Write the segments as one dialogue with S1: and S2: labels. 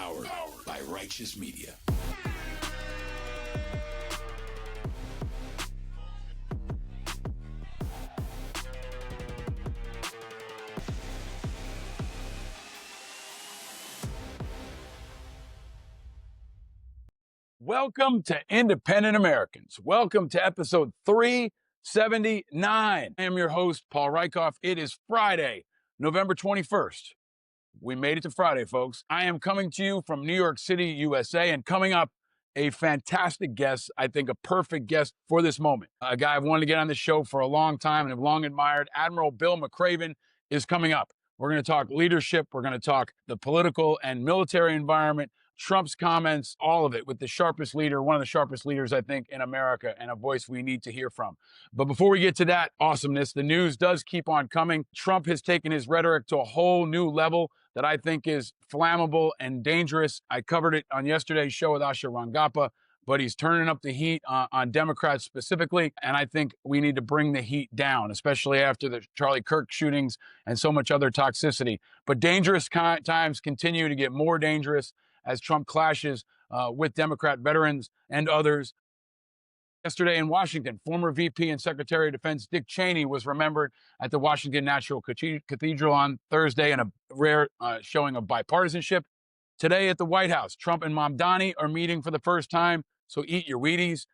S1: Powered by Righteous Media.
S2: Welcome to Independent Americans. Welcome to episode 379. I am your host, Paul Rieckhoff. It is Friday, November 21st. We made it to Friday, folks. I am coming to you from New York City, USA, and coming up, a fantastic guest, I think a perfect guest for this moment. A guy I've wanted to get on the show for a long time and have long admired, Admiral Bill McRaven, is coming up. We're going to talk leadership. We're going to talk the political and military environment, Trump's comments, all of it with the sharpest leader, one of the sharpest leaders, I think, in America, and a voice we need to hear from. But before we get to that awesomeness, the news does keep on coming. Trump has taken his rhetoric to a whole new level that I think is flammable and dangerous. I covered it on yesterday's show with Asha Rangappa, but he's turning up the heat on Democrats specifically, and I think we need to bring the heat down, especially after the Charlie Kirk shootings and so much other toxicity. But dangerous times continue to get more dangerous as Trump clashes with Democrat veterans and others. Yesterday in Washington, former VP and Secretary of Defense Dick Cheney was remembered at the Washington National Cathedral on Thursday in a rare showing of bipartisanship. Today at the White House, Trump and Mamdani are meeting for the first time, so eat your Wheaties.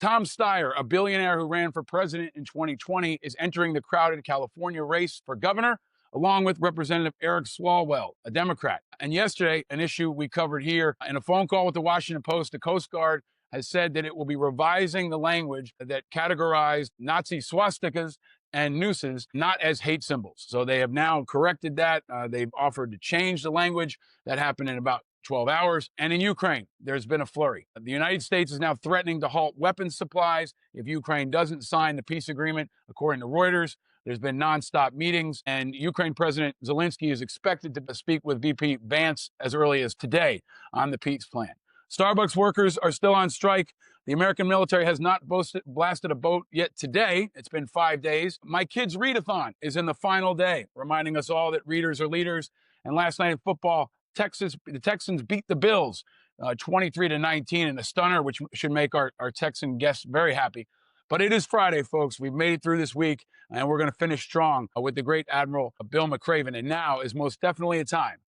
S2: Tom Steyer, a billionaire who ran for president in 2020, is entering the crowded California race for governor, along with Representative Eric Swalwell, a Democrat. And yesterday, an issue we covered here, in a phone call with the Washington Post, the Coast Guard has said that it will be revising the language that categorized Nazi swastikas and nooses not as hate symbols. So they have now corrected that. They've offered to change the language. That happened in about 12 hours. And in Ukraine, there's been a flurry. The United States is now threatening to halt weapons supplies if Ukraine doesn't sign the peace agreement, according to Reuters. There's been nonstop meetings, and Ukraine President Zelensky is expected to speak with VP Vance as early as today on the peace plan. Starbucks workers are still on strike. The American military has not blasted a boat yet today. It's been 5 days. My kids' readathon is in the final day, reminding us all that readers are leaders. And last night in football, the Texans beat the Bills 23-19 in a stunner, which should make our Texan guests very happy. But it is Friday, folks. We've made it through this week, and we're going to finish strong with the great Admiral Bill McRaven. And now is most definitely a time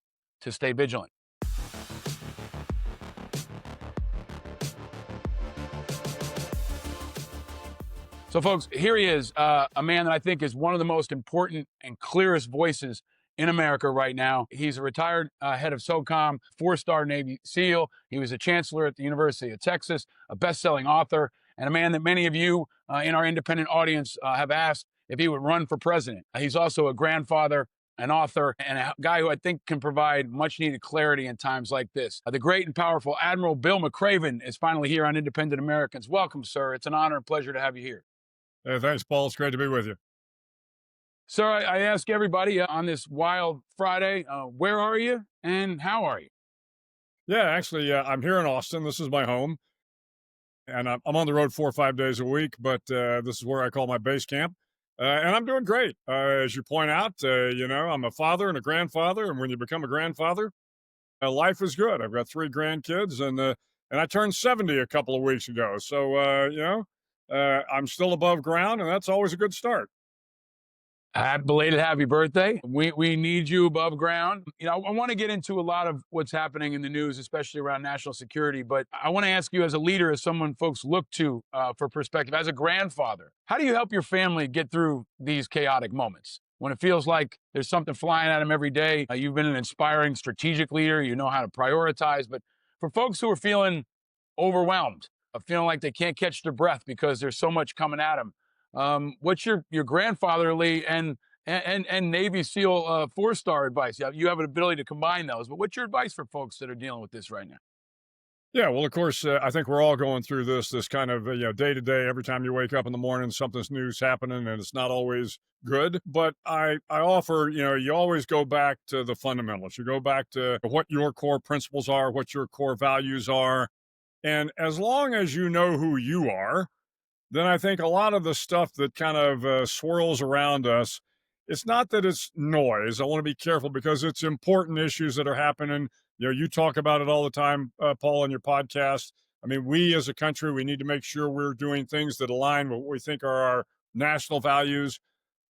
S2: to stay vigilant. So, folks, here he is, a man that I think is one of the most important and clearest voices in America right now. He's a retired head of SOCOM, 4-star Navy SEAL. He was a chancellor at the University of Texas, a best-selling author, and a man that many of you in our independent audience have asked if he would run for president. He's also a grandfather, an author, and a guy who I think can provide much-needed clarity in times like this. The great and powerful Admiral Bill McRaven is finally here on Independent Americans. Welcome, sir. It's an honor and pleasure to have you here.
S3: Hey, thanks, Paul. It's great to be with you.
S2: Sir, I ask everybody on this wild Friday, where are you and how are you?
S3: Yeah, actually, I'm here in Austin. This is my home. And I'm on the road 4 or 5 days a week, but this is where I call my base camp. And I'm doing great. As you point out, I'm a father and a grandfather. And when you become a grandfather, life is good. I've got 3 grandkids, and I turned 70 a couple of weeks ago. So, I'm still above ground, and that's always a good start.
S2: Belated happy birthday. We need you above ground. I want to get into a lot of what's happening in the news, especially around national security. But I want to ask you as a leader, as someone folks look to for perspective, as a grandfather, how do you help your family get through these chaotic moments? When it feels like there's something flying at them every day, you've been an inspiring strategic leader. You know how to prioritize. But for folks who are feeling overwhelmed, feeling like they can't catch their breath because there's so much coming at them, what's your grandfatherly and Navy SEAL 4-star advice? You have an ability to combine those, but what's your advice for folks that are dealing with this right now?
S3: Yeah, well, of course, I think we're all going through this kind of, day to day. Every time you wake up in the morning, something's new's happening, and it's not always good. But I offer, you always go back to the fundamentals. You go back to what your core principles are, what your core values are. And as long as you know who you are, then I think a lot of the stuff that kind of swirls around us, it's not that it's noise. I want to be careful because it's important issues that are happening You talk about it all the time, Paul, on your podcast. I mean, we as a country, we need to make sure we're doing things that align with what we think are our national values.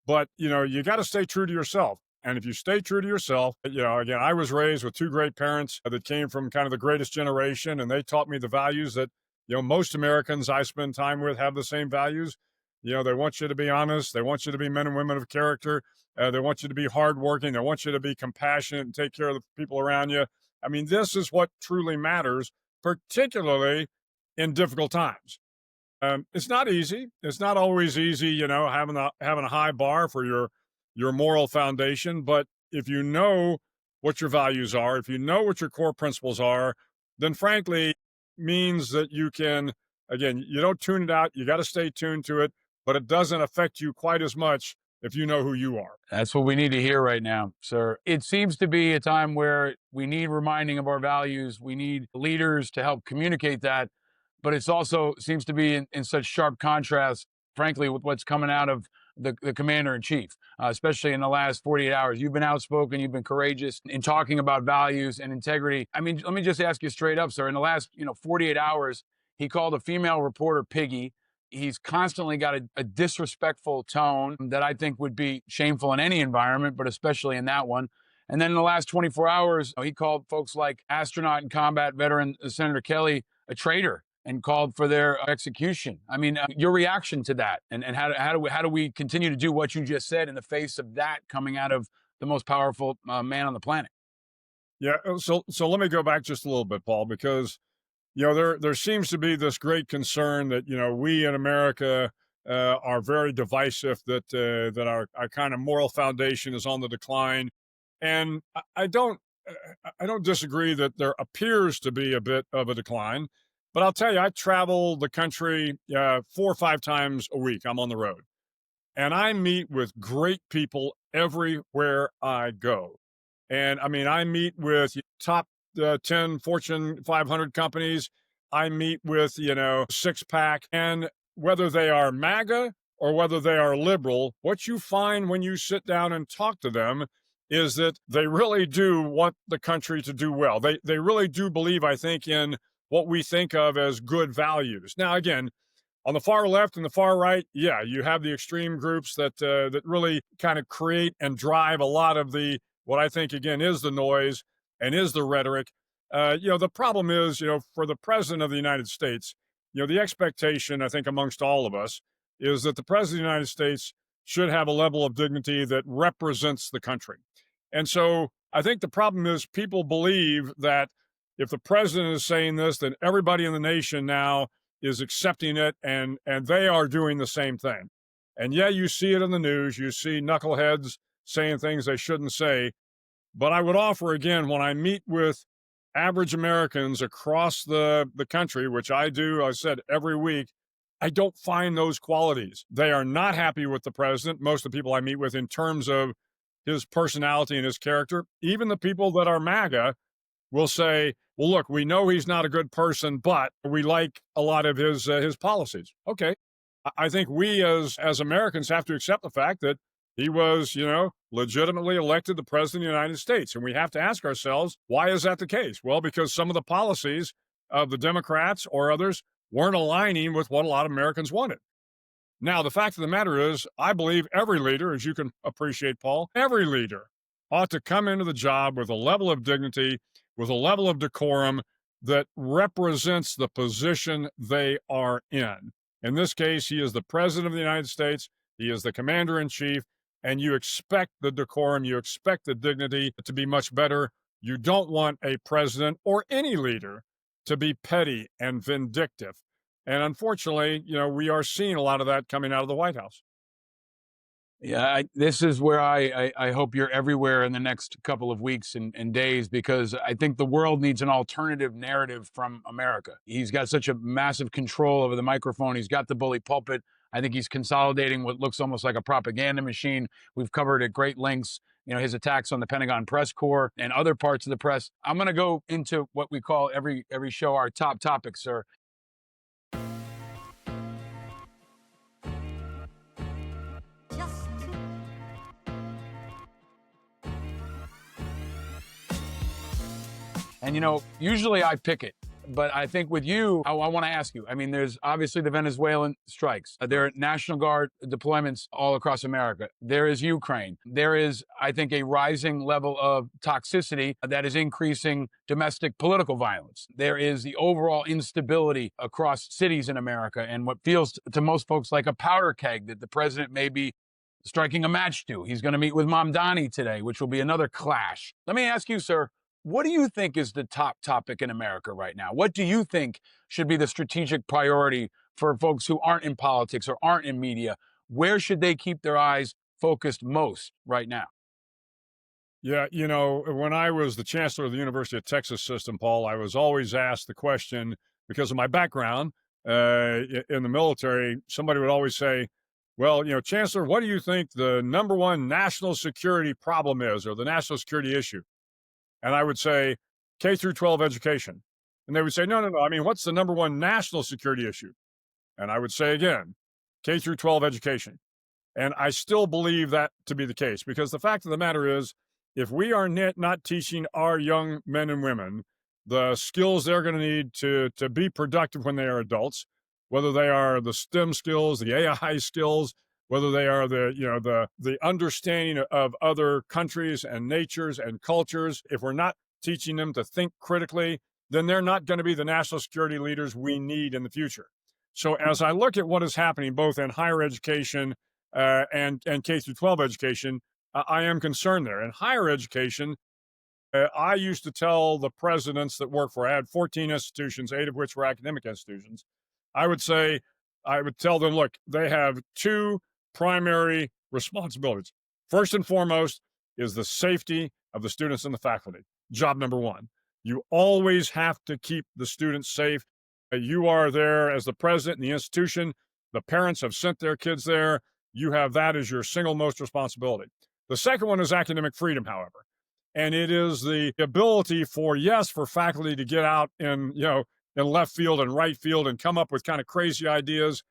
S3: But, you got to stay true to yourself. And if you stay true to yourself, again, I was raised with two great parents that came from kind of the greatest generation, and they taught me the values that, most Americans I spend time with have the same values. They want you to be honest. They want you to be men and women of character. They want you to be hardworking. They want you to be compassionate and take care of the people around you. I mean, this is what truly matters, particularly in difficult times. It's not easy. It's not always easy, having a high bar for your moral foundation. But if you know what your values are, if you know what your core principles are, then frankly means that you can, again, you don't tune it out. You got to stay tuned to it, but it doesn't affect you quite as much if you know who you are.
S2: That's what we need to hear right now, sir. It seems to be a time where we need reminding of our values. We need leaders to help communicate that. But it's also seems to be in such sharp contrast, frankly, with what's coming out of the commander in chief, especially in the last 48 hours. You've been outspoken. You've been courageous in talking about values and integrity. I mean, let me just ask you straight up, sir. In the last 48 hours, he called a female reporter piggy. He's constantly got a disrespectful tone that I think would be shameful in any environment, but especially in that one. And then in the last 24 hours, he called folks like astronaut and combat veteran Senator Kelly a traitor and called for their execution. I mean, your reaction to that, and how do we continue to do what you just said in the face of that coming out of the most powerful man on the planet?
S3: Yeah. So let me go back just a little bit, Paul, because there seems to be this great concern that we in America are very divisive, that our kind of moral foundation is on the decline, and I don't disagree that there appears to be a bit of a decline. But I'll tell you, I travel the country 4 or 5 times a week. I'm on the road, and I meet with great people everywhere I go. And I mean, I meet with top 10 Fortune 500 companies. I meet with, six pack. And whether they are MAGA or whether they are liberal, what you find when you sit down and talk to them is that they really do want the country to do well. They really do believe, I think, in what we think of as good values. Now, again, on the far left and the far right, yeah, you have the extreme groups that really kind of create and drive a lot of what I think, again, is the noise and is the rhetoric. The problem is, for the president of the United States, the expectation, I think, amongst all of us is that the president of the United States should have a level of dignity that represents the country. And so I think the problem is people believe that if the president is saying this, then everybody in the nation now is accepting it, and they are doing the same thing. And yeah, you see it in the news. You see knuckleheads saying things they shouldn't say. But I would offer, again, when I meet with average Americans across the country, which I do, I said, every week, I don't find those qualities. They are not happy with the president, most of the people I meet with, in terms of his personality and his character. Even the people that are MAGA will say, well, look, we know he's not a good person, but we like a lot of his policies. Okay. I think we as Americans have to accept the fact that he was, legitimately elected the president of the United States. And we have to ask ourselves, why is that the case? Well, because some of the policies of the Democrats or others weren't aligning with what a lot of Americans wanted. Now, the fact of the matter is, I believe every leader, as you can appreciate, Paul, every leader ought to come into the job with a level of dignity, with a level of decorum that represents the position they are in. In this case, he is the president of the United States. He is the commander in chief. And you expect the decorum, you expect the dignity to be much better. You don't want a president or any leader to be petty and vindictive. And unfortunately, we are seeing a lot of that coming out of the White House.
S2: Yeah, this is where I hope you're everywhere in the next couple of weeks and days, because I think the world needs an alternative narrative from America. He's got such a massive control over the microphone. He's got the bully pulpit. I think he's consolidating what looks almost like a propaganda machine. We've covered at great lengths, his attacks on the Pentagon press corps and other parts of the press. I'm going to go into what we call every show our top topics, sir. And, usually I pick it. But I think with you, I want to ask you. I mean, there's obviously the Venezuelan strikes. There are National Guard deployments all across America. There is Ukraine. There is, I think, a rising level of toxicity that is increasing domestic political violence. There is the overall instability across cities in America and what feels to most folks like a powder keg that the president may be striking a match to. He's going to meet with Mamdani today, which will be another clash. Let me ask you, sir, what do you think is the top topic in America right now? What do you think should be the strategic priority for folks who aren't in politics or aren't in media? Where should they keep their eyes focused most right now?
S3: Yeah, when I was the chancellor of the University of Texas system, Paul, I was always asked the question, because of my background in the military, somebody would always say, well, Chancellor, what do you think the number one national security problem is, or the national security issue? And I would say K through 12 education. And they would say, no. I mean, what's the number one national security issue? And I would say again, K through 12 education. And I still believe that to be the case, because the fact of the matter is, if we are not teaching our young men and women the skills they're going to need to be productive when they are adults, whether they are the STEM skills, the AI skills, whether they are the understanding of other countries and natures and cultures, if we're not teaching them to think critically, then they're not going to be the national security leaders we need in the future. So as I look at what is happening both in higher education and K through 12 education, I am concerned there. In higher education, I used to tell the presidents that work for, I had 14 institutions, 8 of which were academic institutions. I would tell them, look, they have 2 primary responsibilities. First and foremost is the safety of the students and the faculty. Job number 1. You always have to keep the students safe. You are there as the president in the institution. The parents have sent their kids there. You have that as your single most responsibility. The second one is academic freedom, however. And it is the ability for faculty to get out in left field and right field and come up with kind of crazy ideas.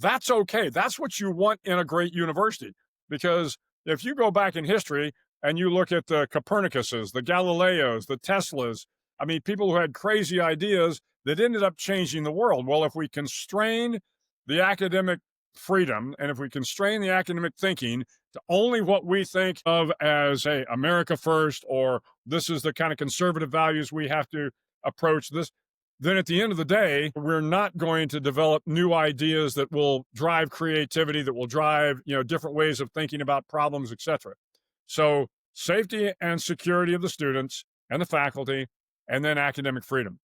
S3: That's okay. That's what you want in a great university. Because if you go back in history and you look at the Copernicuses, the Galileos, the Teslas, I mean, people who had crazy ideas that ended up changing the world. Well, if we constrain the academic freedom and if we constrain the academic thinking to only what we think of as, hey, America first, or this is the kind of conservative values we have to approach this, then at the end of the day, we're not going to develop new ideas that will drive creativity, that will drive, different ways of thinking about problems, etc. So safety and security of the students and the faculty, and then academic freedom.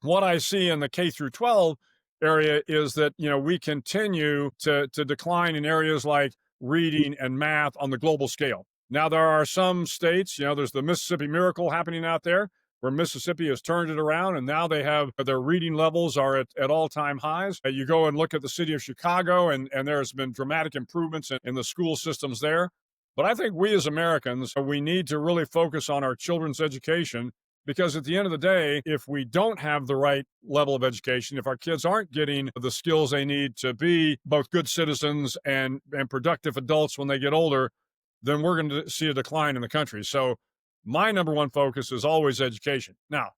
S3: What I see in the K through 12 area is that, we continue to decline in areas like reading and math on the global scale. Now, there are some states, there's the Mississippi Miracle happening out there, where Mississippi has turned it around, and now they have their reading levels are at all-time highs. You go and look at the city of Chicago, and there's been dramatic improvements in the school systems there. But I think we as Americans, we need to really focus on our children's education, because at the end of the day, if we don't have the right level of education, if our kids aren't getting the skills they need to be both good citizens and productive adults when they get older, then we're going to see a decline in the country. So my number one focus is always education. Now,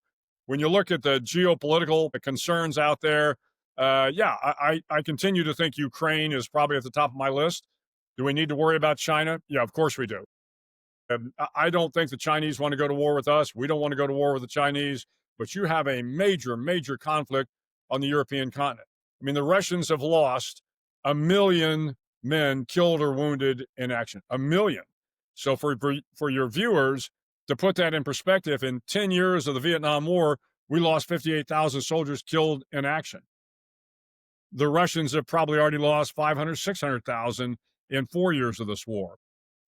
S3: when you look at the geopolitical concerns out there, I continue to think Ukraine is probably at the top of my list. Do we need to worry about China? Yeah, of course we do. I don't think the Chinese want to go to war with us. We don't want to go to war with the Chinese, but you have a major, major conflict on the European continent. I mean, the Russians have lost 1 million men killed or wounded in action, 1 million. So for your viewers, to put that in perspective, in 10 years of the Vietnam War, we lost 58,000 soldiers killed in action. The Russians have probably already lost 500, 600,000 in 4 years of this war.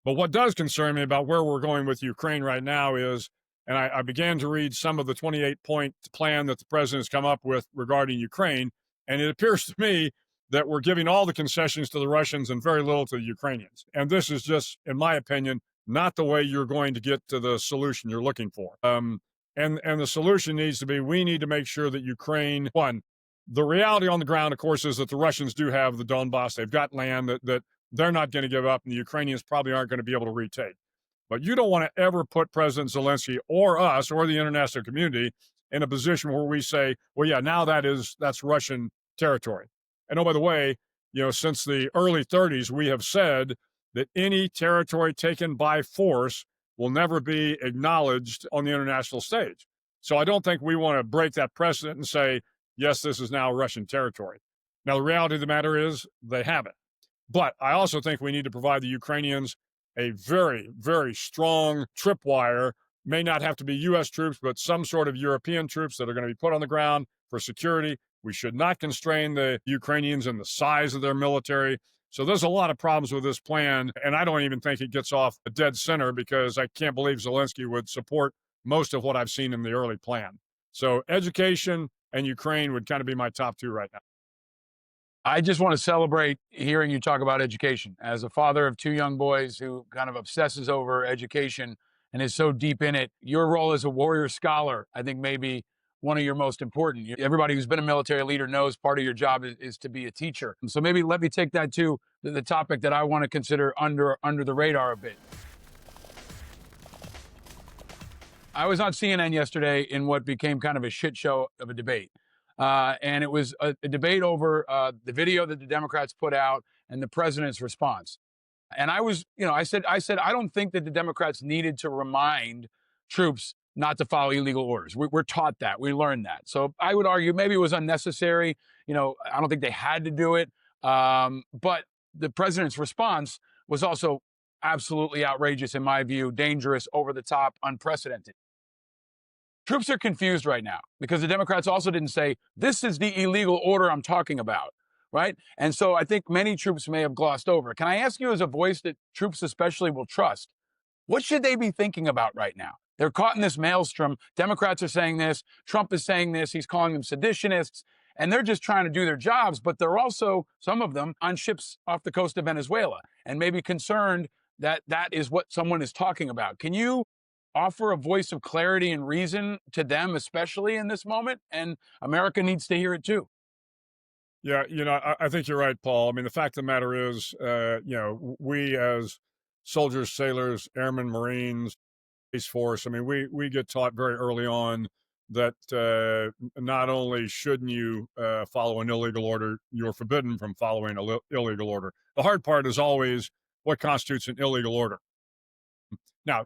S3: But what does concern me about where we're going with Ukraine right now is, and I began to read some of the 28-point plan that the president has come up with regarding Ukraine, and it appears to me that we're giving all the concessions to the Russians and very little to the Ukrainians. And this is just, in my opinion, not the way you're going to get to the solution you're looking for. And the solution needs to be, we need to make sure that Ukraine, one, the reality on the ground, of course, is that the Russians do have the Donbass. They've got land that they're not going to give up, and the Ukrainians probably aren't going to be able to retake. But you don't want to ever put President Zelensky or us or the international community in a position where we say, well, yeah, now that's Russian territory. And oh, by the way, since the early 30s, we have said that any territory taken by force will never be acknowledged on the international stage. So I don't think we want to break that precedent and say, yes, this is now Russian territory. Now, the reality of the matter is they haven't. But I also think we need to provide the Ukrainians a very, very strong tripwire. May not have to be U.S. troops, but some sort of European troops that are going to be put on the ground for security. We should not constrain the Ukrainians in the size of their military. So there's a lot of problems with this plan, and I don't even think it gets off a dead center because I can't believe Zelensky would support most of what I've seen in the early plan. So education and Ukraine would kind of be my top two right now.
S2: I just want to celebrate hearing you talk about education. As a father of two young boys who kind of obsesses over education and is so deep in it, your role as a warrior scholar, I think, may be one of your most important. Everybody who's been a military leader knows part of your job is to be a teacher. So maybe let me take that to the topic that I want to consider under the radar a bit. I was on CNN yesterday in what became kind of a shit show of a debate. And it was a debate over the video that the Democrats put out and the president's response. And I was, I said, I don't think that the Democrats needed to remind troops not to follow illegal orders. We're taught that. We learned that. So I would argue maybe it was unnecessary. I don't think they had to do it. But the president's response was also absolutely outrageous, in my view, dangerous, over the top, unprecedented. Troops are confused right now because the Democrats also didn't say, this is the illegal order I'm talking about, right? And so I think many troops may have glossed over. Can I ask you, as a voice that troops especially will trust, what should they be thinking about right now? They're caught in this maelstrom. Democrats are saying this. Trump is saying this. He's calling them seditionists. And they're just trying to do their jobs, but they're also, some of them, on ships off the coast of Venezuela and maybe concerned that that is what someone is talking about. Can you offer a voice of clarity and reason to them, especially in this moment? And America needs to hear it too.
S3: Yeah, I think you're right, Paul. I mean, the fact of the matter is, we as soldiers, sailors, airmen, Marines, Space Force, I mean, we get taught very early on that not only shouldn't you follow an illegal order, you're forbidden from following an illegal order. The hard part is always what constitutes an illegal order. Now,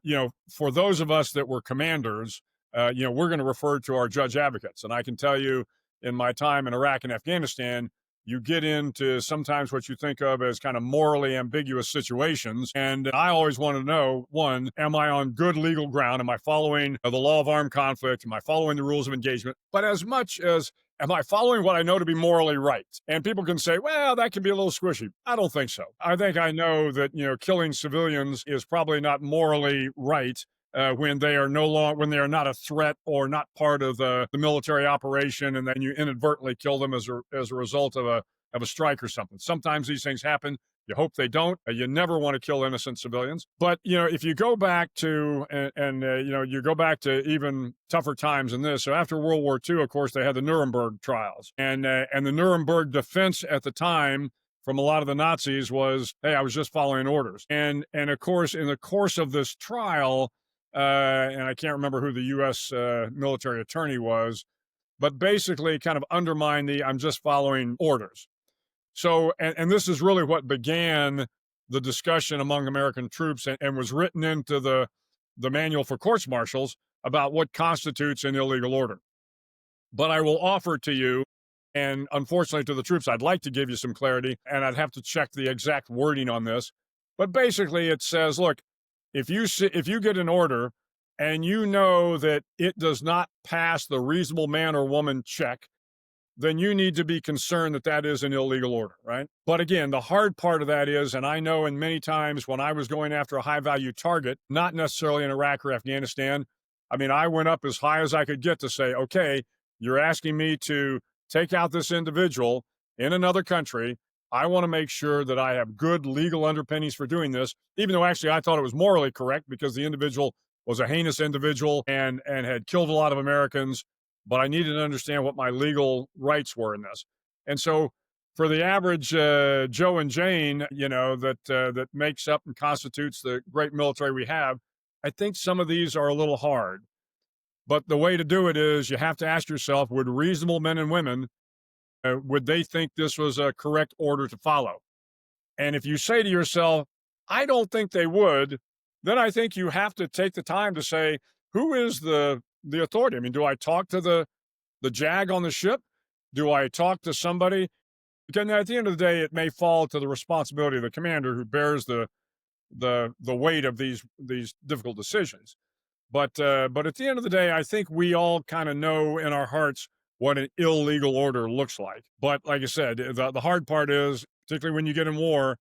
S3: for those of us that were commanders, we're going to refer to our judge advocates. And I can tell you, in my time in Iraq and Afghanistan, you get into sometimes what you think of as kind of morally ambiguous situations. And I always want to know, one, am I on good legal ground? Am I following the law of armed conflict? Am I following the rules of engagement? But as much as, am I following what I know to be morally right? And people can say, well, that can be a little squishy. I don't think so. I think I know that, killing civilians is probably not morally right. When they are when they are not a threat or not part of the military operation, and then you inadvertently kill them as a result of a strike or something. Sometimes these things happen. You hope they don't. You never want to kill innocent civilians. But if you go back to you go back to even tougher times than this. So after World War II, of course, they had the Nuremberg trials, and the Nuremberg defense at the time from a lot of the Nazis was, hey, I was just following orders. And of course, in the course of this trial, and I can't remember who the U.S. Military attorney was, but basically kind of undermined I'm just following orders. So, and this is really what began the discussion among American troops and was written into the manual for courts martials about what constitutes an illegal order. But I will offer to you, and unfortunately to the troops, I'd like to give you some clarity, and I'd have to check the exact wording on this. But basically it says, look, if you get an order and you know that it does not pass the reasonable man or woman check, then you need to be concerned that that is an illegal order, right? But again, the hard part of that is, and I know in many times when I was going after a high-value target, not necessarily in Iraq or Afghanistan, I mean, I went up as high as I could get to say, okay, you're asking me to take out this individual in another country. I want to make sure that I have good legal underpinnings for doing this, even though actually I thought it was morally correct because the individual was a heinous individual and had killed a lot of Americans, but I needed to understand what my legal rights were in this. And so for the average Joe and Jane, that makes up and constitutes the great military we have, I think some of these are a little hard. But the way to do it is you have to ask yourself, would reasonable men and women, would they think this was a correct order to follow? And if you say to yourself, I don't think they would, then I think you have to take the time to say, who is the authority? I mean, do I talk to the JAG on the ship? Do I talk to somebody? Because at the end of the day, it may fall to the responsibility of the commander who bears the weight of these difficult decisions. But at the end of the day, I think we all kind of know in our hearts what an illegal order looks like. But like I said, the hard part is, particularly when you get in war,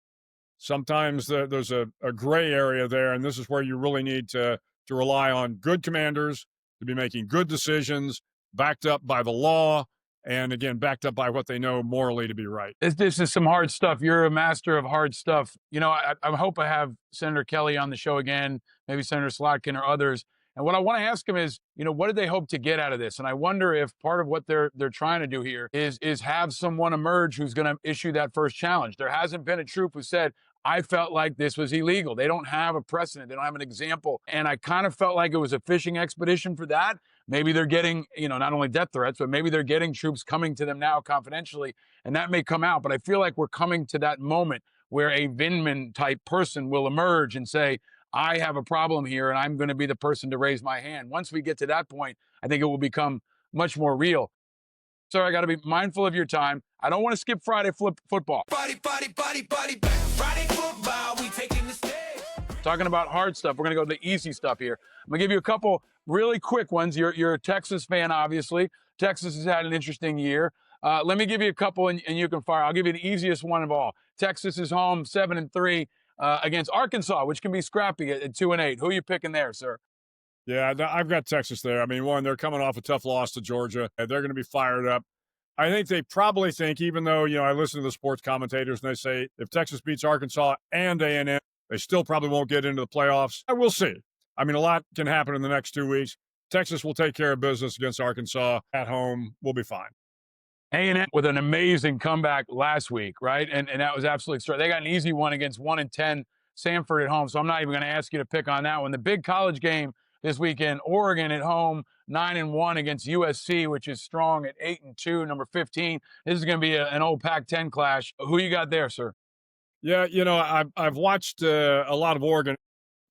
S3: sometimes there's a gray area there, and this is where you really need to rely on good commanders to be making good decisions, backed up by the law, and again, backed up by what they know morally to be right.
S2: This is some hard stuff. You're a master of hard stuff. You know, I hope I have Senator Kelly on the show again, maybe Senator Slotkin or others. And what I want to ask him is, you know, what did they hope to get out of this? And I wonder if part of what they're trying to do here is have someone emerge who's going to issue that first challenge. There hasn't been a troop who said, I felt like this was illegal. They don't have a precedent. They don't have an example. And I kind of felt like it was a fishing expedition for that. Maybe they're getting, you know, not only death threats, but maybe they're getting troops coming to them now confidentially, and that may come out. But I feel like we're coming to that moment where a Vindman type person will emerge and say, I have a problem here, and I'm going to be the person to raise my hand. Once we get to that point, I think it will become much more real. Sir, I got to be mindful of your time. I don't want to skip Friday football.
S1: Body, Friday football, we taking the stage.
S2: Talking about hard stuff, we're going to go to the easy stuff here. I'm going to give you a couple really quick ones. You're a Texas fan, obviously. Texas has had an interesting year. Let me give you a couple, and you can fire. I'll give you the easiest one of all. Texas is home 7-3 against Arkansas, which can be scrappy at 2-8. Who are you picking there, sir?
S3: Yeah, I've got Texas there. I mean, one, they're coming off a tough loss to Georgia. They're going to be fired up. I think they probably think, even though, you know, I listen to the sports commentators and they say if Texas beats Arkansas and A&M, they still probably won't get into the playoffs. We'll see. I mean, a lot can happen in the next 2 weeks. Texas will take care of business against Arkansas at home. We'll be fine.
S2: A&M with an amazing comeback last week, right? And that was absolutely straight. They got an easy one against 1-10 Samford at home, so I'm not even going to ask you to pick on that one. The big college game this weekend, Oregon at home, 9-1 against USC, which is strong at 8-2, number 15. This is going to be an old Pac-10 clash. Who you got there, sir?
S3: Yeah, you know, I've watched a lot of Oregon.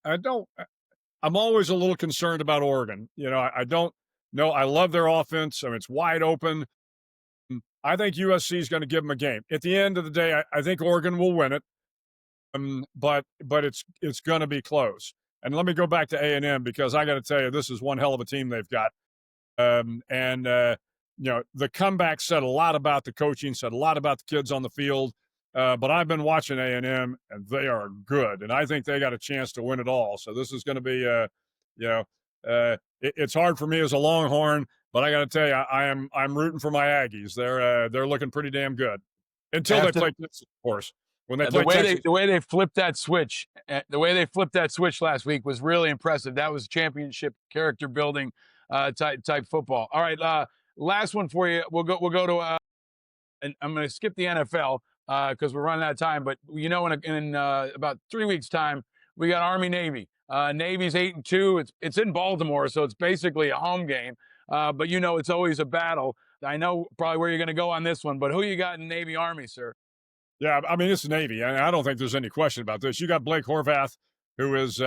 S3: I'm always a little concerned about Oregon. You know, I don't know. I love their offense. I mean, it's wide open. I think USC is going to give them a game. At the end of the day, I think Oregon will win it. But it's going to be close. And let me go back to A&M, because I got to tell you, this is one hell of a team they've got. You know, the comeback said a lot about the coaching, said a lot about the kids on the field. But I've been watching A&M, and they are good. And I think they got a chance to win it all. So this is going to be, it's hard for me as a Longhorn, but I got to tell you, I'm rooting for my Aggies. They're looking pretty damn good until they play Texas, of course. When they play
S2: the way they flipped that switch, last week was really impressive. That was championship character building type football. All right, last one for you. We'll go to and I'm going to skip the NFL because we're running out of time. But you know, in about 3 weeks' time, we got Army Navy. Navy's 8-2. It's in Baltimore, so it's basically a home game. But you know, it's always a battle. I know probably where you're going to go on this one, but who you got in Navy Army, sir?
S3: Yeah, I mean, it's Navy. I don't think there's any question about this. You got Blake Horvath, who is,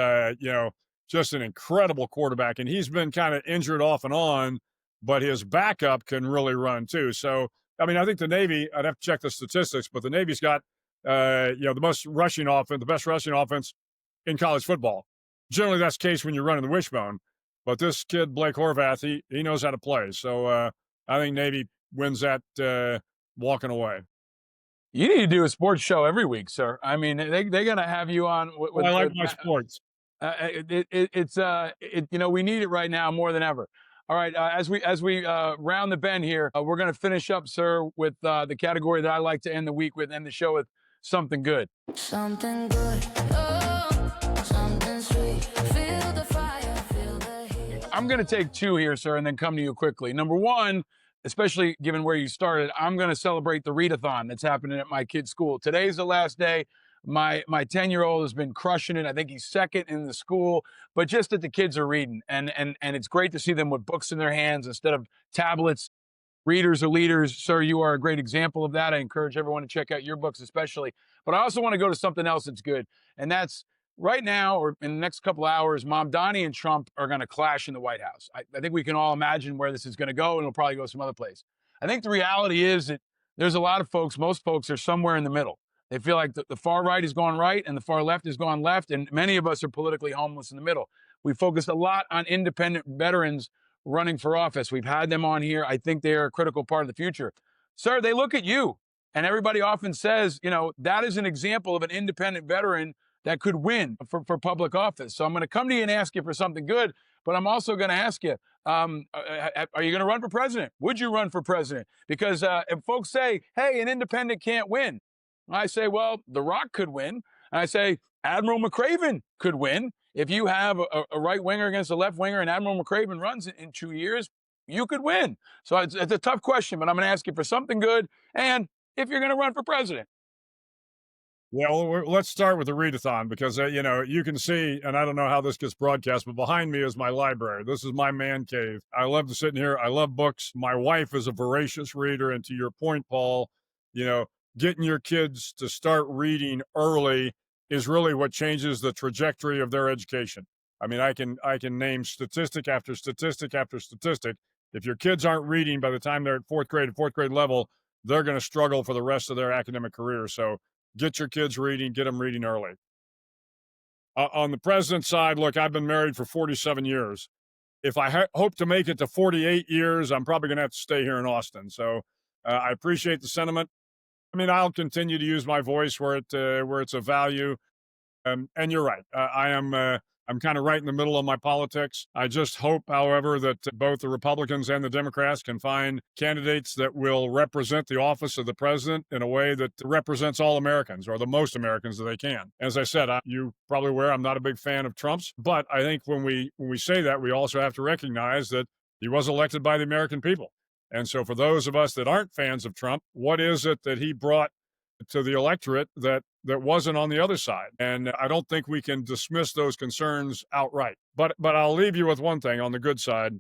S3: just an incredible quarterback, and he's been kind of injured off and on, but his backup can really run too. So, I mean, I think the Navy, I'd have to check the statistics, but the Navy's got, the best rushing offense in college football. Generally, that's the case when you're running the wishbone, but this kid, Blake Horvath, he knows how to play. So I think Navy wins that walking away.
S2: You need to do a sports show every week, sir. I mean, they're going to have you on.
S3: I like my sports.
S2: We need it right now more than ever. All right, as we round the bend here, we're going to finish up, sir, with the category that I like to end the week with, end the show with something good.
S4: Something good. Oh, something sweet. Feel the fire, feel the heat.
S2: I'm going to take two here, sir, and then come to you quickly. Number one, especially given where you started, I'm going to celebrate the readathon that's happening at my kid's school. Today's the last day. My 10-year-old has been crushing it. I think he's second in the school, but just that the kids are reading, and it's great to see them with books in their hands instead of tablets. Readers are leaders. Sir, you are a great example of that. I encourage everyone to check out your books, especially. But I also want to go to something else that's good. And that's right now, or in the next couple of hours, Mamdani and Trump are going to clash in the White House. I think we can all imagine where this is going to go, and it'll probably go some other place. I think the reality is that there's a lot of folks, most folks are somewhere in the middle. They feel like the far right is going right and the far left is going left. And many of us are politically homeless in the middle. We focused a lot on independent veterans running for office. We've had them on here. I think they are a critical part of the future. Sir, they look at you, and everybody often says, that is an example of an independent veteran that could win for public office. So I'm going to come to you and ask you for something good, but I'm also going to ask you, are you going to run for president? Would you run for president? Because if folks say, hey, an independent can't win, I say, well, The Rock could win. And I say, Admiral McRaven could win. If you have a right winger against a left winger and Admiral McRaven runs in 2 years, you could win. So it's a tough question, but I'm going to ask you for something good and if you're going to run for president.
S3: Yeah, well, let's start with the readathon because, you can see, and I don't know how this gets broadcast, but behind me is my library. This is my man cave. I love to sit in here. I love books. My wife is a voracious reader. And to your point, Paul, getting your kids to start reading early is really what changes the trajectory of their education. I mean, I can name statistic after statistic after statistic. If your kids aren't reading by the time they're at fourth grade level, they're going to struggle for the rest of their academic career. So get your kids reading, get them reading early. On the president's side, look, I've been married for 47 years. If I hope to make it to 48 years, I'm probably going to have to stay here in Austin. So I appreciate the sentiment. I mean, I'll continue to use my voice where it's of value. And you're right. I'm kind of right in the middle of my politics. I just hope, however, that both the Republicans and the Democrats can find candidates that will represent the office of the president in a way that represents all Americans, or the most Americans that they can. As I said, you probably aware I'm not a big fan of Trump's, but I think when we say that, we also have to recognize that he was elected by the American people. And so for those of us that aren't fans of Trump, what is it that he brought to the electorate that wasn't on the other side? And I don't think we can dismiss those concerns outright. But I'll leave you with one thing on the good side.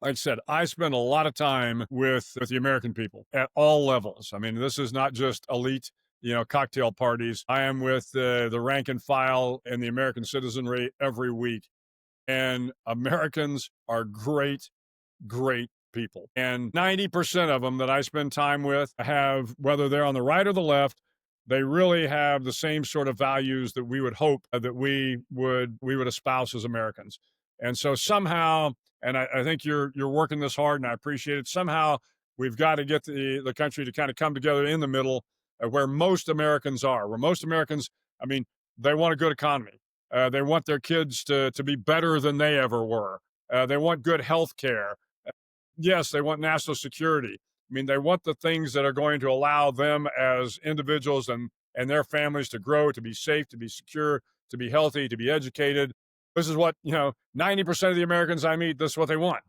S3: Like I said, I spend a lot of time with the American people at all levels. I mean, this is not just elite, cocktail parties. I am with the rank and file and the American citizenry every week. And Americans are great, great people. And 90% of them that I spend time with have, whether they're on the right or the left, they really have the same sort of values that we would hope that we would espouse as Americans. And so somehow, and I think you're working this hard, and I appreciate it. Somehow we've got to get the country to kind of come together in the middle, where most Americans are. Where most Americans, I mean, they want a good economy. They want their kids to be better than they ever were. They want good health care. Yes, they want national security. I mean, they want the things that are going to allow them as individuals and their families to grow, to be safe, to be secure, to be healthy, to be educated. This is what, 90% of the Americans I meet, this is what they want.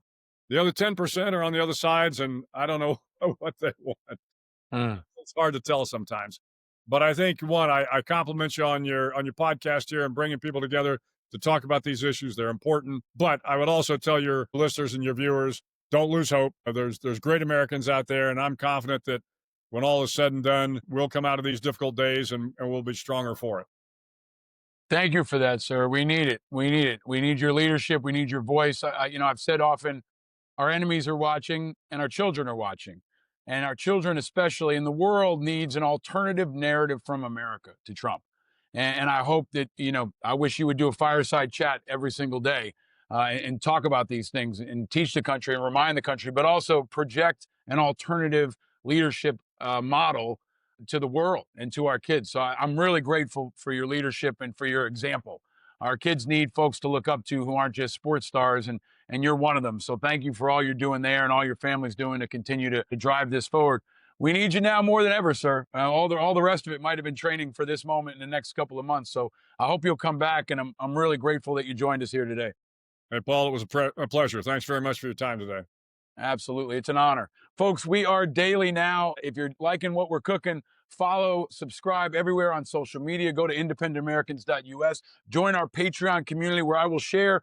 S3: The other 10% are on the other sides, and I don't know what they want. It's hard to tell sometimes. But I think, one, I compliment you on your podcast here and bringing people together to talk about these issues. They're important. But I would also tell your listeners and your viewers, don't lose hope. There's great Americans out there, and I'm confident that when all is said and done, we'll come out of these difficult days and we'll be stronger for it.
S2: Thank you for that, sir. We need it. We need it. We need your leadership. We need your voice. I've said often, our enemies are watching and our children are watching. And our children, especially in the world, needs an alternative narrative from America to Trump. And I hope that, I wish you would do a fireside chat every single day and talk about these things and teach the country and remind the country, but also project an alternative leadership model to the world and to our kids. So I'm really grateful for your leadership and for your example. Our kids need folks to look up to who aren't just sports stars, and you're one of them. So thank you for all you're doing there and all your family's doing to continue to drive this forward. We need you now more than ever, sir. All the rest of it might have been training for this moment in the next couple of months. So I hope you'll come back, and I'm really grateful that you joined us here today.
S3: Hey, Paul, it was a pleasure. Thanks very much for your time today.
S2: Absolutely. It's an honor. Folks, we are daily now. If you're liking what we're cooking, Follow, subscribe everywhere on social media. Go to independentamericans.us. Join our Patreon community where I'll share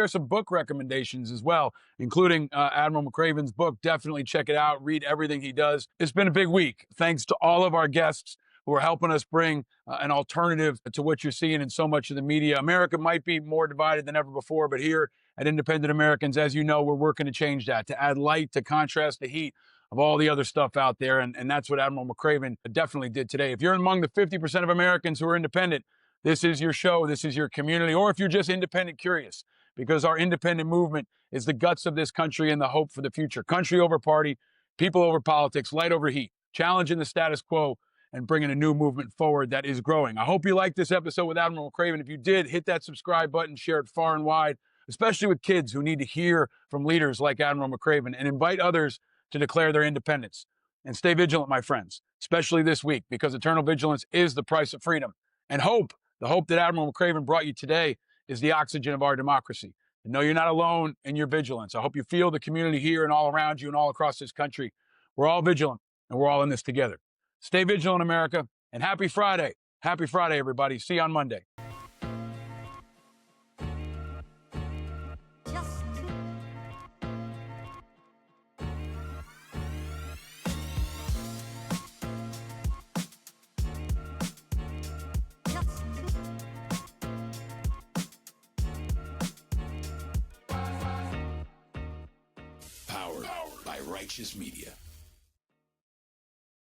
S2: some book recommendations as well, including Admiral McRaven's book. Definitely check it out. Read everything he does. It's been a big week. Thanks to all of our guests who are helping us bring an alternative to what you're seeing in so much of the media. America might be more divided than ever before, but here at Independent Americans, as you know, we're working to change that, to add light, to contrast the heat of all the other stuff out there. And that's what Admiral McRaven definitely did today. If you're among the 50% of Americans who are independent, this is your show, this is your community, or if you're just independent curious, because our independent movement is the guts of this country and the hope for the future. Country over party, people over politics, light over heat, challenging the status quo and bringing a new movement forward that is growing. I hope you liked this episode with Admiral McRaven. If you did, hit that subscribe button, share it far and wide, especially with kids who need to hear from leaders like Admiral McRaven, and invite others to declare their independence. And stay vigilant, my friends, especially this week, because eternal vigilance is the price of freedom. And hope, the hope that Admiral McRaven brought you today, is the oxygen of our democracy. And no, you're not alone in your vigilance. I hope you feel the community here and all around you and all across this country. We're all vigilant, and we're all in this together. Stay vigilant, America, and happy Friday. Happy Friday, everybody. See you on Monday.
S1: Powered by Righteous Media.